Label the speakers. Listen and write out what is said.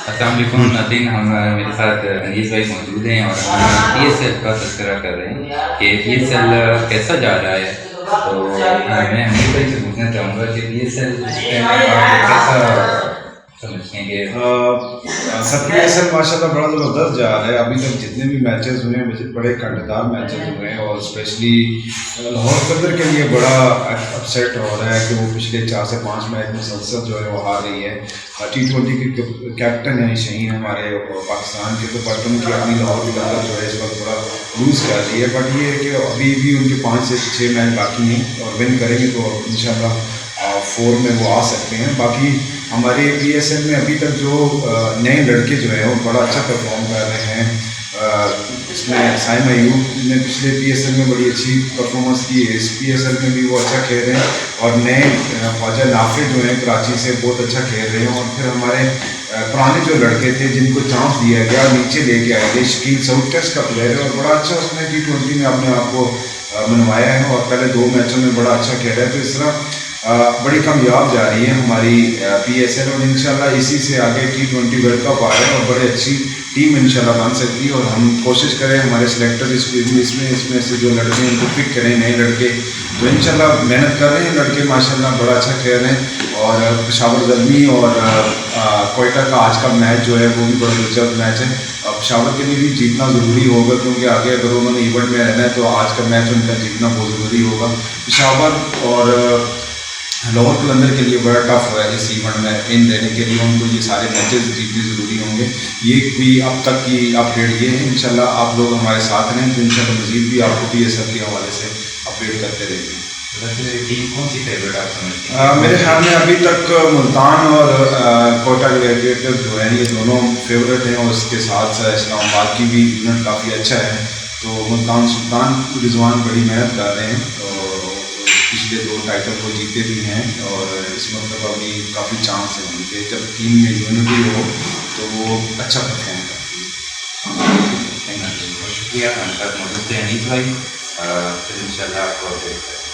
Speaker 1: अस्सलाम वालेकुम नाज़रीन, हम मेरे साथ अनीस भाई मौजूद हैं और हम PSL का तज़किरा कर रहे हैं कि PSL कैसा जा रहा है। तो मैं अनीस भाई से पूछना चाहूँगा कि PSL इस टाइम आप कैसा समझते हैं कि
Speaker 2: सर PSL माशाल्लाह बड़ा ज़बरदस्त जा रहा है। अभी तक जितने भी मैचेस हुए हैं मुझे बड़े कंटेदार मैचेस हुए हैं और स्पेशली लाहौर कदर के लिए बड़ा अपसेट हो रहा है कि वो पिछले 4 से 5 मैच मुसलसल जो है वो हार रही है। T20 के कैप्टन हैं शहीन हमारे पाकिस्तान के, तो बट उनकी अपनी लाहौर कदर जो है इस वक्त बड़ा लूज़ कर रही है। बट ये है कि अभी भी उनके 5 से 6 मैच बाकी हैं और विन करेंगे तो इंशाल्लाह 4 में वो आ सकते हैं। बाकी हमारे PSL में अभी तक जो नए लड़के जो हैं वो बड़ा अच्छा परफॉर्म कर रहे हैं। इसमें साइम अयूब ने पिछले PSL में बड़ी अच्छी परफॉर्मेंस की, इस PSL में भी वो अच्छा खेल रहे हैं और नए ख्वाजा नाफे जो हैं कराची से बहुत अच्छा खेल रहे हैं। और फिर हमारे पुराने जो लड़के थे जिनको चांस दिया गया नीचे लेके आए थे, शकील सऊद टेस्ट का प्लेयर है और बड़ा अच्छा उसने T20 में अपने आप को मनवाया है और पहले 2 मैचों में बड़ा अच्छा खेला है। तो इस तरह बड़ी कामयाब जा रही है हमारी PSL और इंशाल्लाह इसी से आगे T20 वर्ल्ड कप आ रहा है और बड़ी अच्छी टीम इंशाल्लाह बन सकती है। और हम कोशिश करें हमारे सिलेक्टर इसमें से जो लड़के हैं उनको पिक करें, नए लड़के, तो इंशाल्लाह मेहनत कर रहे हैं लड़के माशाल्लाह बड़ा अच्छा खेल रहे हैं। और पेशावर ज़ल्मी और कोयटा का आज का मैच जो है वो भी बड़ा दिलचस्प मैच है। अब पेशावर के लिए भी जीतना ज़रूरी होगा क्योंकि आगे अगर उन्होंने इवेंट में रहना है तो आज का मैच उनका जीतना बहुत ज़रूरी होगा। पेशावर और लाहौर कलंदर के लिए बड़ा टफ है इस इवेंट में इन देने के लिए, उनको ये सारे मैचेस जीतने ज़रूरी होंगे। ये भी अब तक की अपडेट ये है, इंशाल्लाह आप लोग हमारे साथ रहें तो इंशाल्लाह मज़ीद भी आपको PSL के हवाले से अपडेट करते रहेंगे।
Speaker 1: टीम कौन सी फेवरेट आप समझते हैं?
Speaker 2: मेरे ख्याल में अभी तक मुल्तान और कोटा ग्लैडिएटर्स जो हैं ये दोनों फेवरेट हैं और उसके साथ इस्लामाबाद की भी यूनिट काफ़ी अच्छा है। तो मुल्तान सुल्तान रिजवान बड़ी मेहनत कर रहे हैं और पिछले 2 टाइटल को जीते भी हैं और इस मतलब अभी काफ़ी चांस है उनके, जब टीम में यूनिटी हो तो वो अच्छा परफॉर्म करती है।
Speaker 1: शुक्रिया, हमारे साथ मौजूद थे अनीस भाई। फिर इंशाल्लाह आपको अपडेट करेंगे।